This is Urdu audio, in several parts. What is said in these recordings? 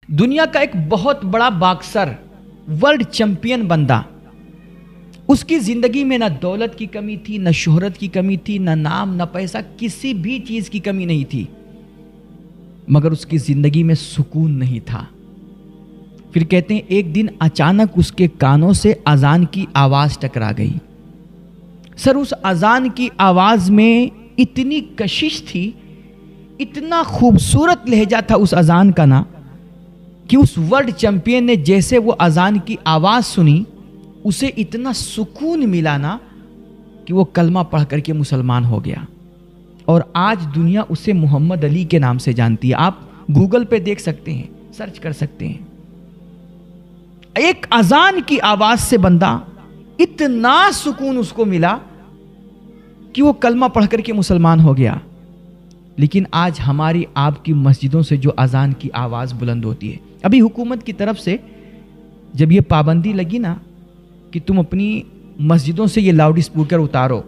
دنیا کا ایک بہت بڑا باکسر، ورلڈ چیمپئن بندہ، اس کی زندگی میں نہ دولت کی کمی تھی، نہ شہرت کی کمی تھی، نہ نام، نہ پیسہ، کسی بھی چیز کی کمی نہیں تھی، مگر اس کی زندگی میں سکون نہیں تھا۔ پھر کہتے ہیں ایک دن اچانک اس کے کانوں سے اذان کی آواز ٹکرا گئی۔ سر، اس اذان کی آواز میں اتنی کشش تھی، اتنا خوبصورت لہجہ تھا اس اذان کا نا، کہ اس ورلڈ چیمپئن نے جیسے وہ اذان کی آواز سنی، اسے اتنا سکون ملا نا کہ وہ کلمہ پڑھ کر کے مسلمان ہو گیا، اور آج دنیا اسے محمد علی کے نام سے جانتی ہے۔ آپ گوگل پہ دیکھ سکتے ہیں، سرچ کر سکتے ہیں۔ ایک اذان کی آواز سے بندہ اتنا سکون اس کو ملا کہ وہ کلمہ پڑھ کر کے مسلمان ہو گیا۔ لیکن آج ہماری آپ کی مسجدوں سے جو اذان کی آواز بلند ہوتی ہے، ابھی حکومت کی طرف سے جب یہ پابندی لگی نا کہ تم اپنی مسجدوں سے یہ لاؤڈ اسپیکر اتارو،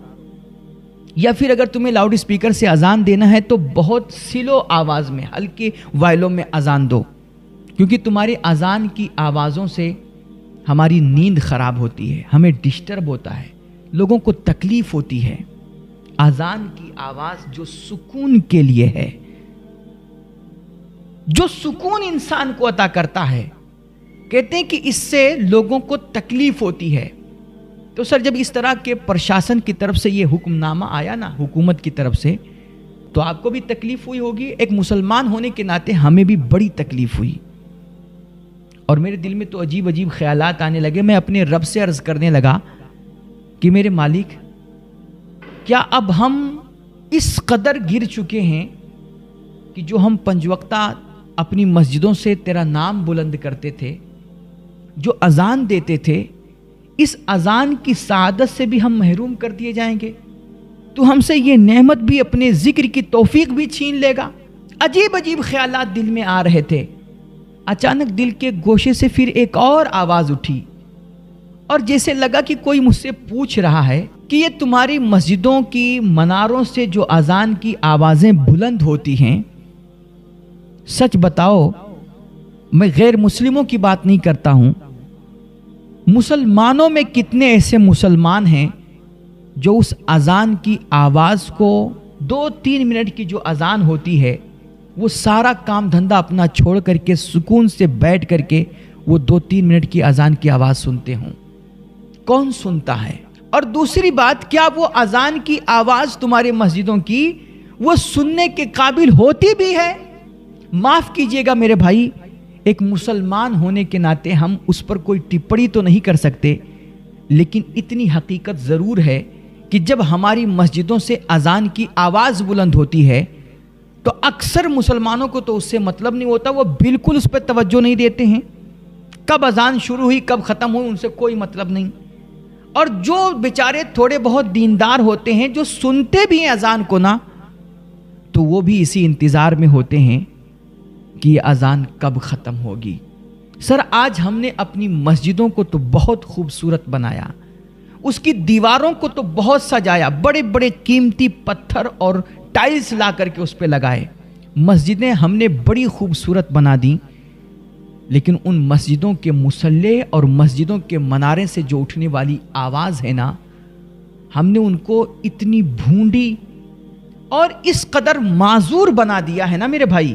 یا پھر اگر تمہیں لاؤڈ اسپیکر سے اذان دینا ہے تو بہت سلو آواز میں، ہلکے وائلوں میں اذان دو، کیونکہ تمہاری اذان کی آوازوں سے ہماری نیند خراب ہوتی ہے، ہمیں ڈسٹرب ہوتا ہے، لوگوں کو تکلیف ہوتی ہے۔ اذان کی آواز جو سکون کے لیے ہے، جو سکون انسان کو عطا کرتا ہے، کہتے ہیں کہ اس سے لوگوں کو تکلیف ہوتی ہے۔ تو سر، جب اس طرح کے پرشاسن کی طرف سے یہ حکم نامہ آیا نا، حکومت کی طرف سے، تو آپ کو بھی تکلیف ہوئی ہوگی۔ ایک مسلمان ہونے کے ناطے ہمیں بھی بڑی تکلیف ہوئی، اور میرے دل میں تو عجیب عجیب خیالات آنے لگے۔ میں اپنے رب سے عرض کرنے لگا کہ میرے مالک، کیا اب ہم اس قدر گر چکے ہیں کہ جو ہم پنج وقتہ اپنی مسجدوں سے تیرا نام بلند کرتے تھے، جو اذان دیتے تھے، اس اذان کی سعادت سے بھی ہم محروم کر دیے جائیں گے؟ تو ہم سے یہ نعمت بھی، اپنے ذکر کی توفیق بھی چھین لے گا؟ عجیب عجیب خیالات دل میں آ رہے تھے۔ اچانک دل کے گوشے سے پھر ایک اور آواز اٹھی، اور جیسے لگا کہ کوئی مجھ سے پوچھ رہا ہے کہ یہ تمہاری مسجدوں کی مناروں سے جو اذان کی آوازیں بلند ہوتی ہیں، سچ بتاؤ، میں غیر مسلموں کی بات نہیں کرتا ہوں، مسلمانوں میں کتنے ایسے مسلمان ہیں جو اس اذان کی آواز کو 2-3 منٹ کی جو اذان ہوتی ہے، وہ سارا کام دھندہ اپنا چھوڑ کر کے سکون سے بیٹھ کر کے وہ 2-3 منٹ کی اذان کی آواز سنتے ہوں؟ کون سنتا ہے؟ اور دوسری بات، کیا وہ اذان کی آواز تمہاری مسجدوں کی وہ سننے کے قابل ہوتی بھی ہے؟ معاف کیجئے گا میرے بھائی، ایک مسلمان ہونے کے ناطے ہم اس پر کوئی ٹپڑی تو نہیں کر سکتے، لیکن اتنی حقیقت ضرور ہے کہ جب ہماری مسجدوں سے اذان کی آواز بلند ہوتی ہے تو اکثر مسلمانوں کو تو اس سے مطلب نہیں ہوتا، وہ بالکل اس پہ توجہ نہیں دیتے ہیں۔ کب اذان شروع ہوئی، کب ختم ہوئی، ان سے کوئی مطلب نہیں۔ اور جو بیچارے تھوڑے بہت دیندار ہوتے ہیں، جو سنتے بھی ہیں اذان کو نا، تو وہ بھی اسی انتظار میں ہوتے ہیں کہ یہ اذان کب ختم ہوگی۔ سر، آج ہم نے اپنی مسجدوں کو تو بہت خوبصورت بنایا، اس کی دیواروں کو تو بہت سجایا، بڑے بڑے قیمتی پتھر اور ٹائلز لا کر کے اس پہ لگائے، مسجدیں ہم نے بڑی خوبصورت بنا دیں، لیکن ان مسجدوں کے مصلے اور مسجدوں کے منارے سے جو اٹھنے والی آواز ہے نا، ہم نے ان کو اتنی بھونڈی اور اس قدر معذور بنا دیا ہے نا میرے بھائی،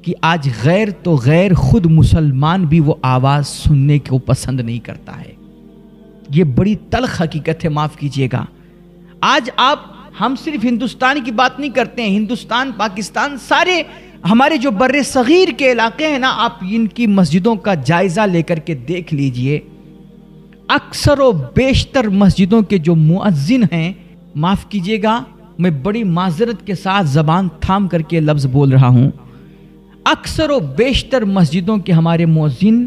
کہ آج غیر تو غیر، خود مسلمان بھی وہ آواز سننے کو پسند نہیں کرتا ہے۔ یہ بڑی تلخ حقیقت ہے، معاف کیجئے گا۔ آج ہم صرف ہندوستان کی بات نہیں کرتے ہیں، ہندوستان، پاکستان، سارے ہمارے جو بر صغیر کے علاقے ہیں نا، آپ ان کی مسجدوں کا جائزہ لے کر کے دیکھ لیجئے، اکثر و بیشتر مسجدوں کے جو مؤذن ہیں، معاف کیجئے گا، میں بڑی معذرت کے ساتھ زبان تھام کر کے لفظ بول رہا ہوں، اکثر و بیشتر مسجدوں کے ہمارے مؤذن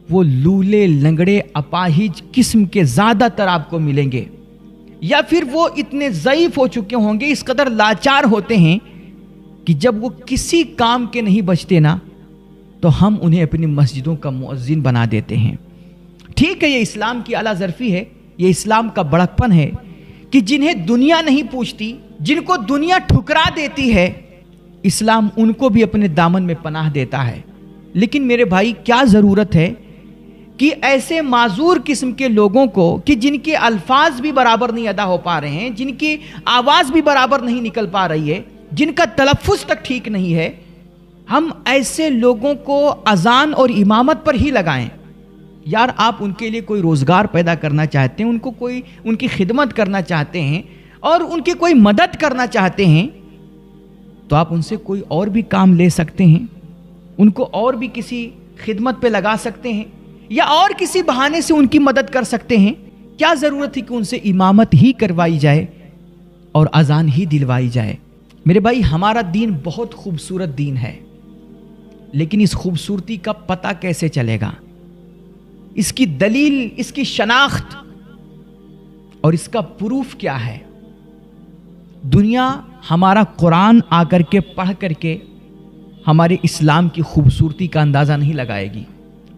وہ لولے لنگڑے اپاہج قسم کے زیادہ تر آپ کو ملیں گے، یا پھر وہ اتنے ضعیف ہو چکے ہوں گے، اس قدر لاچار ہوتے ہیں کہ جب وہ کسی کام کے نہیں بچتے نا، تو ہم انہیں اپنی مسجدوں کا مؤذن بنا دیتے ہیں۔ ٹھیک ہے، یہ اسلام کی اعلیٰ ظرفی ہے، یہ اسلام کا بڑکپن ہے کہ جنہیں دنیا نہیں پوچھتی، جن کو دنیا ٹھکرا دیتی ہے، اسلام ان کو بھی اپنے دامن میں پناہ دیتا ہے۔ لیکن میرے بھائی کیا ضرورت ہے کہ ایسے معذور قسم کے لوگوں کو کہ جن کے الفاظ بھی برابر نہیں ادا ہو پا رہے ہیں، جن کی آواز بھی برابر نہیں نکل پا رہی ہے، جن کا تلفظ تک ٹھیک نہیں ہے، ہم ایسے لوگوں کو اذان اور امامت پر ہی لگائیں؟ یار آپ ان کے لیے کوئی روزگار پیدا کرنا چاہتے ہیں، ان کی خدمت کرنا چاہتے ہیں اور ان کی کوئی مدد کرنا چاہتے ہیں تو آپ ان سے کوئی اور بھی کام لے سکتے ہیں، ان کو اور بھی کسی خدمت پہ لگا سکتے ہیں یا اور کسی بہانے سے ان کی مدد کر سکتے ہیں۔ کیا ضرورت ہے کہ ان سے امامت ہی کروائی جائے اور اذان ہی دلوائی جائے؟ میرے بھائی ہمارا دین بہت خوبصورت دین ہے، لیکن اس خوبصورتی کا پتہ کیسے چلے گا؟ اس کی دلیل، اس کی شناخت اور اس کا پروف کیا ہے؟ دنیا ہمارا قرآن آ کر کے پڑھ کر کے ہمارے اسلام کی خوبصورتی کا اندازہ نہیں لگائے گی۔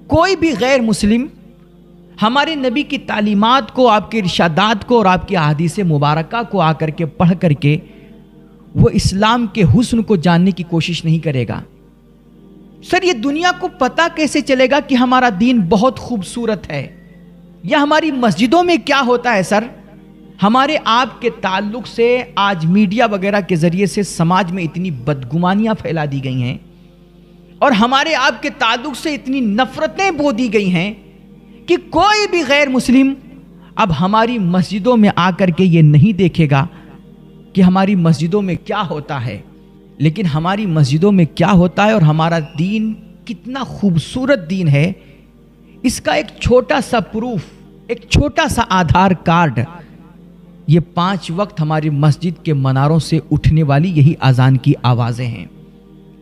کوئی بھی غیر مسلم ہمارے نبی کی تعلیمات کو، آپ کے ارشادات کو اور آپ کی احادیث مبارکہ کو آ کر کے پڑھ کر کے وہ اسلام کے حسن کو جاننے کی کوشش نہیں کرے گا۔ سر یہ دنیا کو پتہ کیسے چلے گا کہ ہمارا دین بہت خوبصورت ہے؟ یا ہماری مسجدوں میں کیا ہوتا ہے سر؟ ہمارے آپ کے تعلق سے آج میڈیا وغیرہ کے ذریعے سے سماج میں اتنی بدگمانیاں پھیلا دی گئی ہیں اور ہمارے آپ کے تعلق سے اتنی نفرتیں بو دی گئی ہیں کہ کوئی بھی غیر مسلم اب ہماری مسجدوں میں آ کر کے یہ نہیں دیکھے گا کہ ہماری مسجدوں میں کیا ہوتا ہے، لیکن ہماری مسجدوں میں کیا ہوتا ہے اور ہمارا دین کتنا خوبصورت دین ہے، اس کا ایک چھوٹا سا پروف، ایک چھوٹا سا آدھار کارڈ، یہ 5 وقت ہماری مسجد کے مناروں سے اٹھنے والی یہی اذان کی آوازیں ہیں۔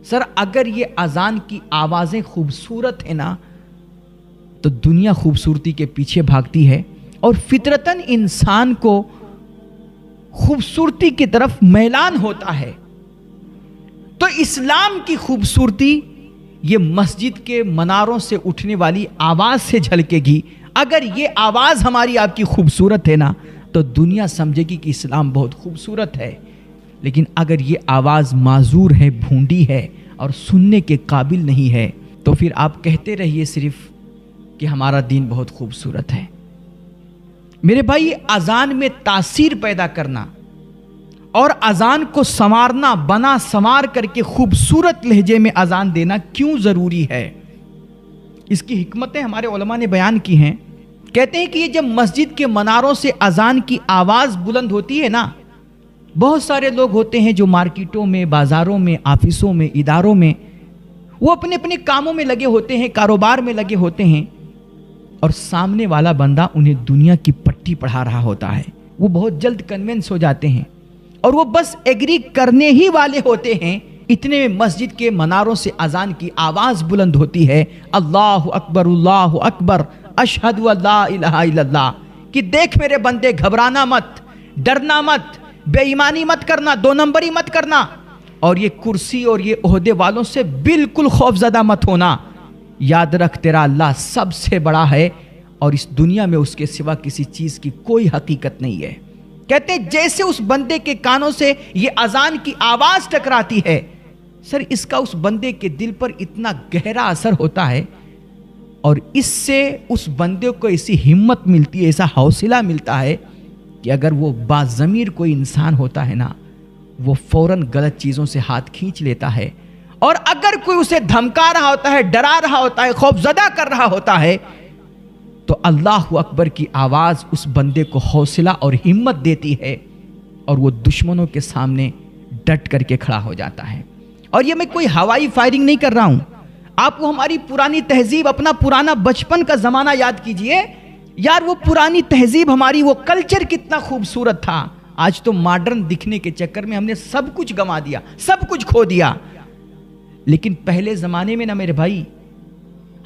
سر اگر یہ اذان کی آوازیں خوبصورت ہیں نا تو دنیا خوبصورتی کے پیچھے بھاگتی ہے اور فطرتاً انسان کو خوبصورتی کی طرف میلان ہوتا ہے۔ تو اسلام کی خوبصورتی یہ مسجد کے مناروں سے اٹھنے والی آواز سے جھلکے گی۔ اگر یہ آواز ہماری آپ کی خوبصورت ہے نا تو دنیا سمجھے گی کہ اسلام بہت خوبصورت ہے، لیکن اگر یہ آواز معذور ہے، بھونڈی ہے اور سننے کے قابل نہیں ہے تو پھر آپ کہتے رہیے صرف کہ ہمارا دین بہت خوبصورت ہے۔ میرے بھائی اذان میں تاثیر پیدا کرنا اور اذان کو سنوارنا، بنا سنوار کر کے خوبصورت لہجے میں اذان دینا کیوں ضروری ہے؟ اس کی حکمتیں ہمارے علماء نے بیان کی ہیں۔ کہتے ہیں کہ یہ جب مسجد کے مناروں سے اذان کی آواز بلند ہوتی ہے نا، بہت سارے لوگ ہوتے ہیں جو مارکیٹوں میں، بازاروں میں، آفسوں میں، اداروں میں وہ اپنے اپنے کاموں میں لگے ہوتے ہیں، کاروبار میں لگے ہوتے ہیں اور سامنے والا بندہ انہیں دنیا کی پٹی پڑھا رہا ہوتا ہے۔ وہ بہت جلد کنونس ہو جاتے ہیں اور وہ بس ایگری کرنے ہی والے ہوتے ہیں، اتنے میں مسجد کے مناروں سے اذان کی آواز بلند ہوتی ہے، اللہ اکبر اللہ اکبر اشہد ان لا الہ الا اللہ، کہ دیکھ میرے بندے گھبرانا مت، ڈرنا مت، بے ایمانی مت کرنا، 2 نمبری مت کرنا، اور یہ کرسی اور یہ عہدے والوں سے بالکل خوف زدہ مت ہونا۔ یاد رکھ تیرا اللہ سب سے بڑا ہے اور اس دنیا میں اس کے سوا کسی چیز کی کوئی حقیقت نہیں ہے۔ کہتے ہیں جیسے اس بندے کے کانوں سے یہ اذان کی آواز ٹکراتی ہے، سر اس کا اس بندے کے دل پر اتنا گہرا اثر ہوتا ہے اور اس سے اس بندے کو ایسی ہمت ملتی ہے، ایسا حوصلہ ملتا ہے کہ اگر وہ باضمیر کوئی انسان ہوتا ہے نا، وہ فوراً غلط چیزوں سے ہاتھ کھینچ لیتا ہے، اور اگر کوئی اسے دھمکا رہا ہوتا ہے، ڈرا رہا ہوتا ہے، خوف زدہ کر رہا ہوتا ہے تو اللہ اکبر کی آواز اس بندے کو حوصلہ اور ہمت دیتی ہے اور وہ دشمنوں کے سامنے ڈٹ کر کے کھڑا ہو جاتا ہے۔ اور یہ میں کوئی ہوائی فائرنگ نہیں کر رہا ہوں، آپ کو ہماری پرانی تہذیب، اپنا پرانا بچپن کا زمانہ یاد کیجئے۔ یار وہ پرانی تہذیب ہماری، وہ کلچر کتنا خوبصورت تھا۔ آج تو ماڈرن دکھنے کے چکر میں ہم نے سب کچھ گما دیا، سب کچھ کھو دیا۔ لیکن پہلے زمانے میں نا میرے بھائی،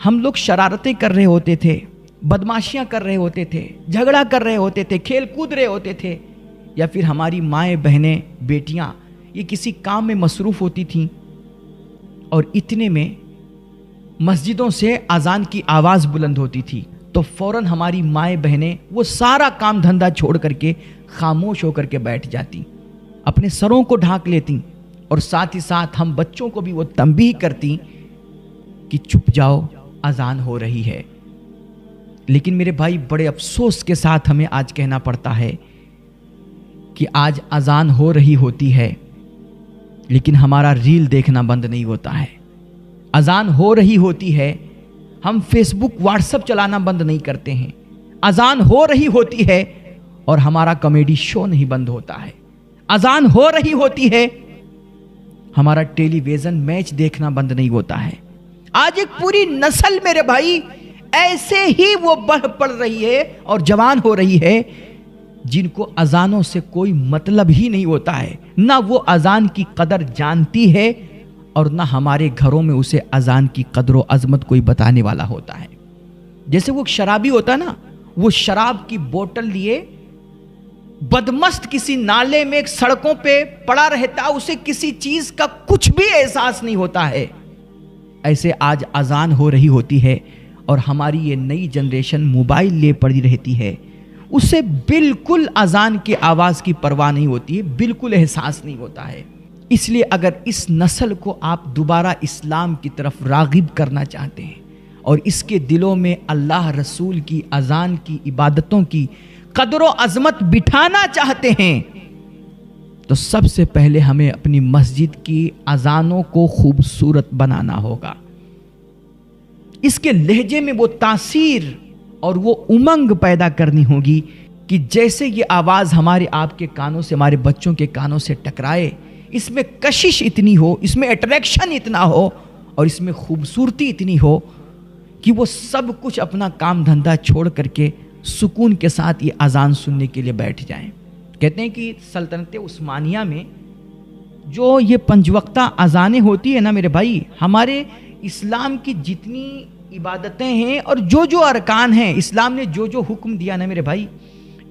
ہم لوگ شرارتیں کر رہے ہوتے تھے، بدماشیاں کر رہے ہوتے تھے، جھگڑا کر رہے ہوتے تھے، کھیل کود رہے ہوتے تھے، یا پھر ہماری مائیں، بہنیں، بیٹیاں یہ کسی کام میں مصروف ہوتی تھیں اور اتنے میں مسجدوں سے اذان کی آواز بلند ہوتی تھی تو فوراً ہماری مائیں بہنیں وہ سارا کام دھندا چھوڑ کر کے خاموش ہو کر کے بیٹھ جاتی، اپنے سروں کو ڈھانک لیتی اور ساتھ ہی ساتھ ہم بچوں کو بھی وہ تنبیہ کرتی کہ چپ جاؤ اذان ہو رہی ہے. لیکن میرے بھائی بڑے افسوس کے ساتھ ہمیں آج کہنا پڑتا ہے کہ آج اذان ہو رہی ہوتی ہے لیکن ہمارا ریل دیکھنا بند نہیں ہوتا ہے. اذان ہو رہی ہوتی ہے, ہم فیس بک واٹس ایپ چلانا بند نہیں کرتے ہیں. اذان ہو رہی ہوتی ہے اور ہمارا کامیڈی شو نہیں بند ہوتا ہے. اذان ہو رہی ہوتی ہے, ہمارا ٹیلی ویژن میچ دیکھنا بند نہیں ہوتا ہے. آج ایک پوری نسل میرے بھائی ایسے ہی وہ بڑھ پڑ رہی ہے اور جوان ہو رہی ہے جن کو اذانوں سے کوئی مطلب ہی نہیں ہوتا ہے. نہ وہ اذان کی قدر جانتی ہے اور نہ ہمارے گھروں میں اسے اذان کی قدر و عظمت کوئی بتانے والا ہوتا ہے. جیسے وہ شرابی ہوتا ہے نا, وہ شراب کی بوتل لیے بدمست کسی نالے میں سڑکوں پہ پڑا رہتا, اسے کسی چیز کا کچھ بھی احساس نہیں ہوتا ہے. ایسے آج اذان ہو رہی ہوتی ہے اور ہماری یہ نئی جنریشن موبائل لے پڑی رہتی ہے, اسے بالکل اذان کی آواز کی پرواہ نہیں ہوتی ہے, بالکل احساس نہیں ہوتا ہے. اس لیے اگر اس نسل کو آپ دوبارہ اسلام کی طرف راغب کرنا چاہتے ہیں اور اس کے دلوں میں اللہ رسول کی اذان کی عبادتوں کی قدر و عظمت بٹھانا چاہتے ہیں تو سب سے پہلے ہمیں اپنی مسجد کی اذانوں کو خوبصورت بنانا ہوگا. اس کے لہجے میں وہ تاثیر اور وہ امنگ پیدا کرنی ہوگی کہ جیسے یہ آواز ہمارے آپ کے کانوں سے, ہمارے بچوں کے کانوں سے ٹکرائے, اس میں کشش اتنی ہو, اس میں اٹریکشن اتنا ہو اور اس میں خوبصورتی اتنی ہو کہ وہ سب کچھ اپنا کام دھندہ چھوڑ کر کے سکون کے ساتھ یہ اذان سننے کے لیے بیٹھ جائیں. کہتے ہیں کہ سلطنت عثمانیہ میں جو یہ 5 وقتہ اذانیں ہوتی ہے نا میرے بھائی, ہمارے اسلام کی جتنی عبادتیں ہیں اور جو ارکان ہیں, اسلام نے جو حکم دیا نا میرے بھائی,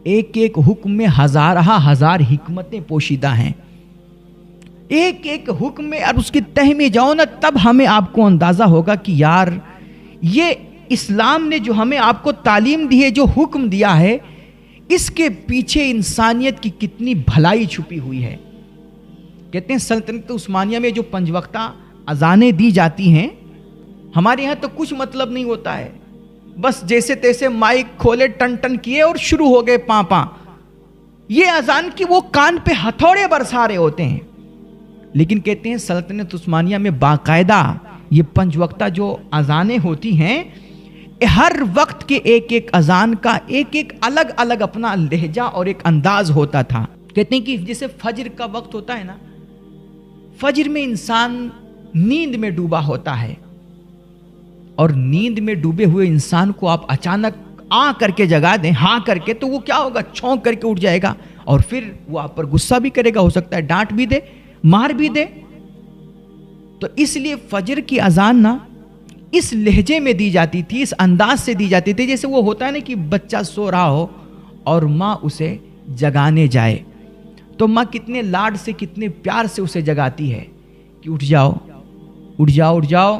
ایک ایک حکم میں ہزار حکمتیں پوشیدہ ہیں. ایک ایک حکم میں اور اس کی تہ میں جاؤ نا, تب ہمیں آپ کو اندازہ ہوگا کہ یار یہ اسلام نے جو ہمیں آپ کو تعلیم دی ہے, جو حکم دیا ہے, اس کے پیچھے انسانیت کی کتنی بھلائی چھپی ہوئی ہے. کہتے ہیں سلطنت عثمانیہ میں جو 5 وقتہ اذانیں دی جاتی ہیں, ہمارے یہاں تو کچھ مطلب نہیں ہوتا ہے, بس جیسے تیسے مائک کھولے, ٹن ٹن کیے اور شروع ہو گئے پاں پاں. یہ اذان کی وہ کان پہ ہتھوڑے برسا رہے ہوتے ہیں. لیکن کہتے ہیں سلطنت عثمانیہ میں باقاعدہ یہ 5 وقتہ جو اذانیں ہوتی ہیں, ہر وقت کے ایک ایک اذان کا ایک ایک الگ الگ اپنا لہجہ اور ایک انداز ہوتا تھا. کہتے ہیں کہ جیسے فجر کا وقت ہوتا ہے نا, فجر میں انسان نیند میں ڈوبا ہوتا ہے اور نیند میں ڈوبے ہوئے انسان کو آپ اچانک آ کر کے جگا دیں, ہاں کر کے, تو وہ کیا ہوگا, چھونک کر کے اٹھ جائے گا اور پھر وہ آپ پر غصہ بھی کرے گا, ہو سکتا ہے ڈانٹ بھی دے, مار بھی دے. تو اس لیے فجر کی اذان نا اس لہجے میں دی جاتی تھی, اس انداز سے دی جاتی تھی جیسے وہ ہوتا ہے نا کہ بچہ سو رہا ہو اور ماں اسے جگانے جائے, تو ماں کتنے لاڈ سے کتنے پیار سے اسے جگاتی ہے کہ اٹھ جاؤ اٹھ جاؤ اٹھ جاؤ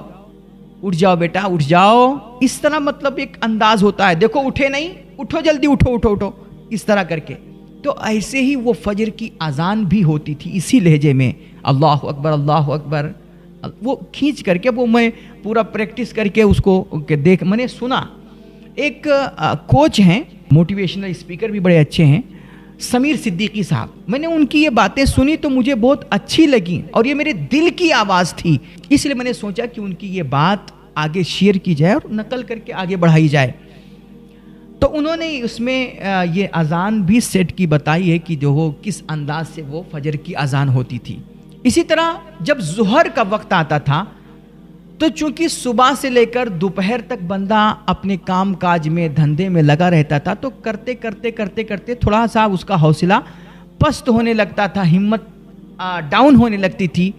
اٹھ جاؤ بیٹا اٹھ جاؤ. اس طرح مطلب ایک انداز ہوتا ہے, دیکھو اٹھے نہیں, اٹھو جلدی, اٹھو اٹھو اٹھو, اس طرح کر کے. تو ایسے ہی وہ فجر کی اذان بھی ہوتی تھی اسی لہجے میں, اللہ اکبر اللہ اکبر, وہ کھینچ کر کے. وہ میں پورا پریکٹس کر کے اس کو دیکھ, میں نے سنا. ایک کوچ ہیں, موٹیویشنل اسپیکر بھی بڑے اچھے ہیں, سمیر صدیقی صاحب. میں نے ان کی یہ باتیں سنی تو مجھے بہت اچھی لگی اور یہ میرے دل کی آواز تھی, اس لیے میں نے سوچا کہ ان کی یہ بات آگے شیئر کی جائے اور نقل کر کے آگے بڑھائی جائے. تو انہوں نے اس میں یہ اذان بھی سیٹ کی بتائی ہے کہ جو وہ کس انداز سے وہ فجر کی اذان ہوتی تھی. اسی طرح جب ظہر کا وقت آتا تھا تو چونکہ صبح سے لے کر دوپہر تک بندہ اپنے کام کاج میں دھندے میں لگا رہتا تھا, تو کرتے کرتے کرتے کرتے تھوڑا سا اس کا حوصلہ پست ہونے لگتا تھا, ہمت ڈاؤن ہونے لگتی تھی.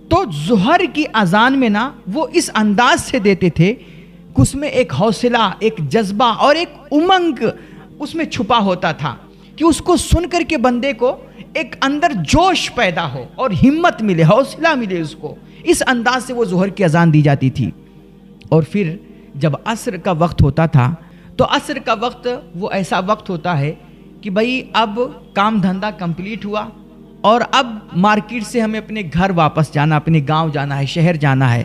تو ظہر کی اذان میں نا وہ اس انداز سے دیتے تھے کہ اس میں ایک حوصلہ, ایک جذبہ اور ایک امنگ اس میں چھپا ہوتا تھا کہ اس کو سن کر کے بندے کو ایک اندر جوش پیدا ہو اور ہمت ملے, حوصلہ ملے اس کو. اس انداز سے وہ ظہر کی اذان دی جاتی تھی. اور پھر جب عصر کا وقت ہوتا تھا تو عصر کا وقت وہ ایسا وقت ہوتا ہے کہ بھائی اب کام دھندہ کمپلیٹ ہوا اور اب مارکیٹ سے ہمیں اپنے گھر واپس جانا، اپنے گاؤں جانا ہے، شہر جانا ہے،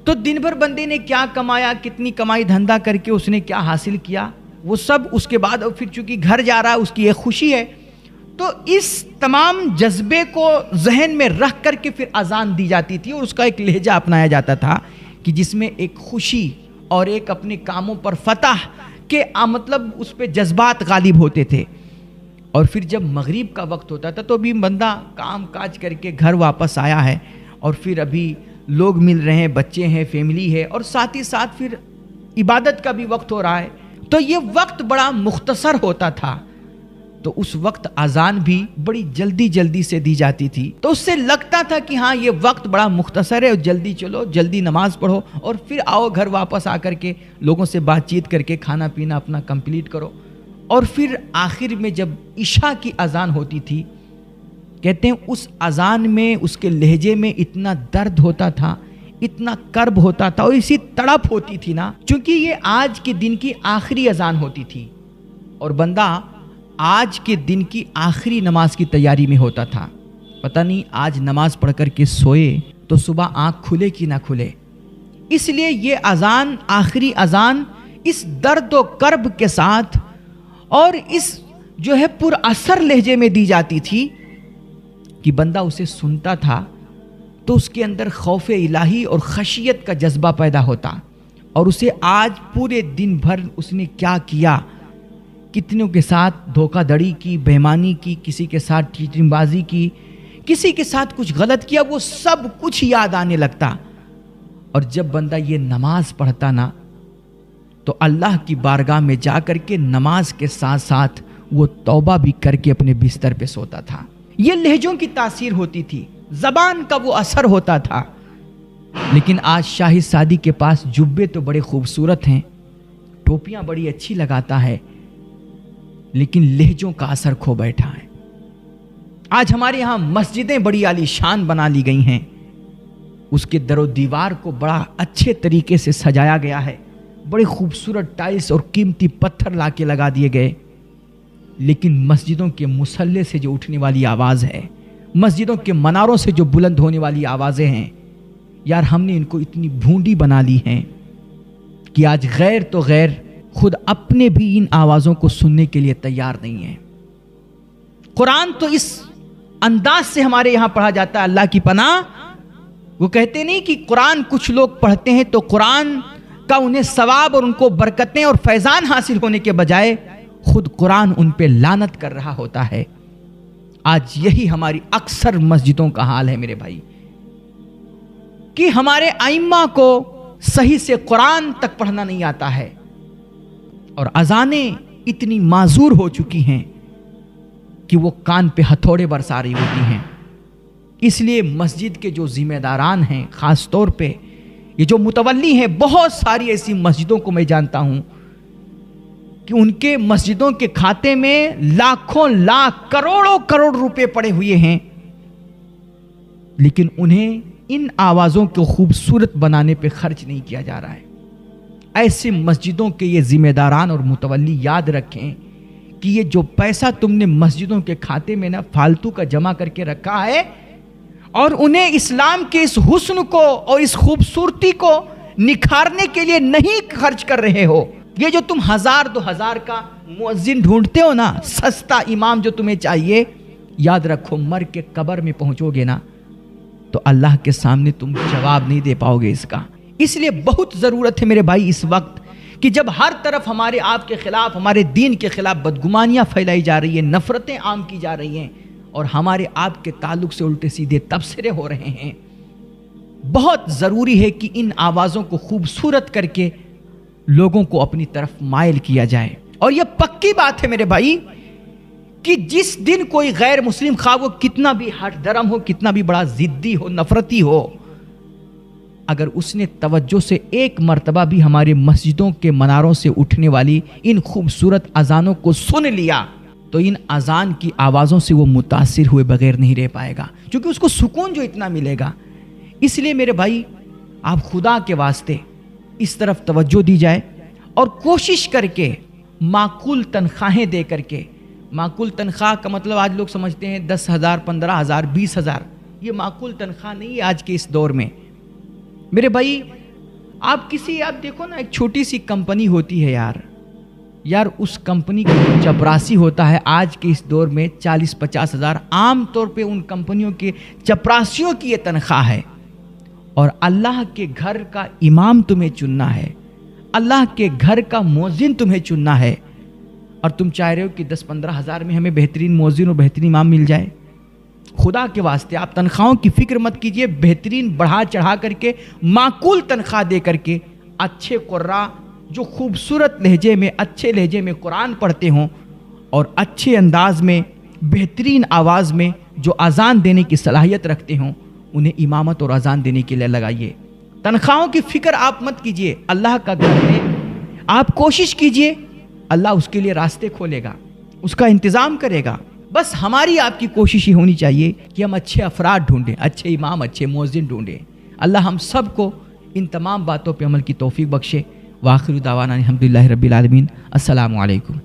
تو دن بھر بندے نے کیا کمایا، کتنی کمائی دھندا کر کے اس نے کیا حاصل کیا، وہ سب اس کے بعد پھر چونکہ گھر جا رہا ہے اس کی ایک خوشی ہے، تو اس تمام جذبے کو ذہن میں رکھ کر کے پھر اذان دی جاتی تھی، اور اس کا ایک لہجہ اپنایا جاتا تھا کہ جس میں ایک خوشی اور ایک اپنے کاموں پر فتح کے مطلب اس پہ جذبات غالب ہوتے تھے۔ اور پھر جب مغرب کا وقت ہوتا تھا تو ابھی بندہ کام کاج کر کے گھر واپس آیا ہے، اور پھر ابھی لوگ مل رہے ہیں، بچے ہیں، فیملی ہے، اور ساتھ ہی ساتھ پھر عبادت کا بھی وقت ہو رہا ہے، تو یہ وقت بڑا مختصر ہوتا تھا، تو اس وقت اذان بھی بڑی جلدی جلدی سے دی جاتی تھی، تو اس سے لگتا تھا کہ ہاں یہ وقت بڑا مختصر ہے، جلدی چلو، جلدی نماز پڑھو، اور پھر آؤ گھر واپس آ کر کے لوگوں سے بات چیت کر کے کھانا پینا اپنا کمپلیٹ کرو۔ اور پھر آخر میں جب عشاء کی اذان ہوتی تھی، کہتے ہیں اس اذان میں، اس کے لہجے میں اتنا درد ہوتا تھا، اتنا کرب ہوتا تھا، اور اسی تڑپ ہوتی تھی نا، چونکہ یہ آج کے دن کی آخری اذان ہوتی تھی، اور بندہ آج کے دن کی آخری نماز کی تیاری میں ہوتا تھا، پتہ نہیں آج نماز پڑھ کر کے سوئے تو صبح آنکھ کھلے کہ نہ کھلے، اس لیے یہ اذان، آخری اذان اس درد و کرب کے ساتھ اور اس جو ہے پر اثر لہجے میں دی جاتی تھی کہ بندہ اسے سنتا تھا تو اس کے اندر خوف الہی اور خشیت کا جذبہ پیدا ہوتا، اور اسے آج پورے دن بھر اس نے کیا کیا، کتنوں کے ساتھ دھوکہ دڑی کی، بےایمانی کی، کسی کے ساتھ چیٹنگ بازی کی، کسی کے ساتھ کچھ غلط کیا، وہ سب کچھ یاد آنے لگتا، اور جب بندہ یہ نماز پڑھتا نا تو اللہ کی بارگاہ میں جا کر کے نماز کے ساتھ ساتھ وہ توبہ بھی کر کے اپنے بستر پہ سوتا تھا۔ یہ لہجوں کی تاثیر ہوتی تھی، زبان کا وہ اثر ہوتا تھا۔ لیکن آج شاہد سادی کے پاس جبے تو بڑے خوبصورت ہیں، ٹوپیاں بڑی اچھی لگاتا ہے، لیکن لہجوں کا اثر کھو بیٹھا ہے۔ آج ہمارے ہاں مسجدیں بڑی عالی شان بنا لی گئی ہیں، اس کے در و دیوار کو بڑا اچھے طریقے سے سجایا گیا ہے، بڑے خوبصورت ٹائلز اور قیمتی پتھر لا کے لگا دیے گئے، لیکن مسجدوں کے مصلے سے جو اٹھنے والی آواز ہے، مسجدوں کے مناروں سے جو بلند ہونے والی آوازیں ہیں، یار ہم نے ان کو اتنی بھونڈی بنا لی ہیں کہ آج غیر تو غیر خود اپنے بھی ان آوازوں کو سننے کے لیے تیار نہیں ہیں۔ قرآن تو اس انداز سے ہمارے یہاں پڑھا جاتا ہے، اللہ کی پناہ، وہ کہتے نہیں کہ قرآن کچھ لوگ پڑھتے ہیں تو قرآن کا انہیں ثواب اور ان کو برکتیں اور فیضان حاصل ہونے کے بجائے خود قرآن ان پہ لعنت کر رہا ہوتا ہے۔ آج یہی ہماری اکثر مسجدوں کا حال ہے میرے بھائی، کہ ہمارے ائمہ کو صحیح سے قرآن تک پڑھنا نہیں آتا ہے، اور اذانیں اتنی معذور ہو چکی ہیں کہ وہ کان پہ ہتھوڑے برسا رہی ہوتی ہیں۔ اس لیے مسجد کے جو ذمہ داران ہیں، خاص طور پہ یہ جو متولی ہیں، بہت ساری ایسی مسجدوں کو میں جانتا ہوں کہ ان کے مسجدوں کے کھاتے میں لاکھوں لاکھ کروڑوں کروڑ روپے پڑے ہوئے ہیں، لیکن انہیں ان آوازوں کو خوبصورت بنانے پہ خرچ نہیں کیا جا رہا ہے۔ ایسے مسجدوں کے یہ ذمہ داران اور متولی یاد رکھیں کہ یہ جو پیسہ تم نے مسجدوں کے کھاتے میں نا فالتو کا جمع کر کے رکھا ہے، اور انہیں اسلام کے اس حسن کو اور اس خوبصورتی کو نکھارنے کے لیے نہیں خرچ کر رہے ہو، یہ جو تم 1000 2000 کا مؤذن ڈھونڈتے ہو نا، سستا امام جو تمہیں چاہیے، یاد رکھو مر کے قبر میں پہنچو گے نا تو اللہ کے سامنے تم جواب نہیں دے پاؤ گے اس کا۔ اس لیے بہت ضرورت ہے میرے بھائی اس وقت کہ جب ہر طرف ہمارے آپ کے خلاف، ہمارے دین کے خلاف بدگمانیاں پھیلائی جا رہی ہیں، نفرتیں عام کی جا رہی ہیں، اور ہمارے آپ کے تعلق سے الٹے سیدھے تبصرے ہو رہے ہیں، بہت ضروری ہے کہ ان آوازوں کو خوبصورت کر کے لوگوں کو اپنی طرف مائل کیا جائے۔ اور یہ پکی بات ہے میرے بھائی کہ جس دن کوئی غیر مسلم، خواہ وہ کتنا بھی ہٹ درم ہو، کتنا بھی بڑا ضدی ہو، نفرتی ہو، اگر اس نے توجہ سے ایک مرتبہ بھی ہمارے مسجدوں کے مناروں سے اٹھنے والی ان خوبصورت اذانوں کو سن لیا تو ان اذان کی آوازوں سے وہ متاثر ہوئے بغیر نہیں رہ پائے گا، کیونکہ اس کو سکون جو اتنا ملے گا۔ اس لیے میرے بھائی آپ خدا کے واسطے اس طرف توجہ دی جائے، اور کوشش کر کے معقول تنخواہیں دے کر کے معقول تنخواہ کا مطلب آج لوگ سمجھتے ہیں 10,000 15,000 20,000. یہ معقول تنخواہ نہیں ہے آج کے اس دور میں. میرے بھائی آپ دیکھو نا، ایک چھوٹی سی کمپنی ہوتی ہے یار اس کمپنی کا جو چپراسی ہوتا ہے آج کے اس دور میں 40-50 ہزار. عام طور پہ ان کمپنیوں کے چپراسیوں کی یہ تنخواہ ہے. اور اللہ کے گھر کا امام تمہیں چننا ہے، اللہ کے گھر کا مؤذن تمہیں چننا ہے، اور تم چاہ رہے ہو کہ 10-15 ہزار میں ہمیں بہترین مؤذن اور بہترین امام مل جائے. خدا کے واسطے آپ تنخواہوں کی فکر مت کیجئے. بہترین بڑھا چڑھا کر کے معقول تنخواہ دے کر کے اچھے قراء جو خوبصورت لہجے میں، اچھے لہجے میں قرآن پڑھتے ہوں اور اچھے انداز میں، بہترین آواز میں جو اذان دینے کی صلاحیت رکھتے ہوں، انہیں امامت اور اذان دینے کے لیے لگائیے. تنخواہوں کی فکر آپ مت کیجئے. اللہ کا گھر ہے، آپ کوشش کیجئے، اللہ اس کے لیے راستے کھولے گا، اس کا انتظام کرے گا. بس ہماری آپ کی کوشش یہ ہونی چاہیے کہ ہم اچھے افراد ڈھونڈیں، اچھے امام، اچھے مؤذن ڈھونڈیں. اللہ ہم سب کو ان تمام باتوں پہ عمل کی توفیق بخشے. وآخر دعوانا الحمدللہ رب العالمین. السلام علیکم.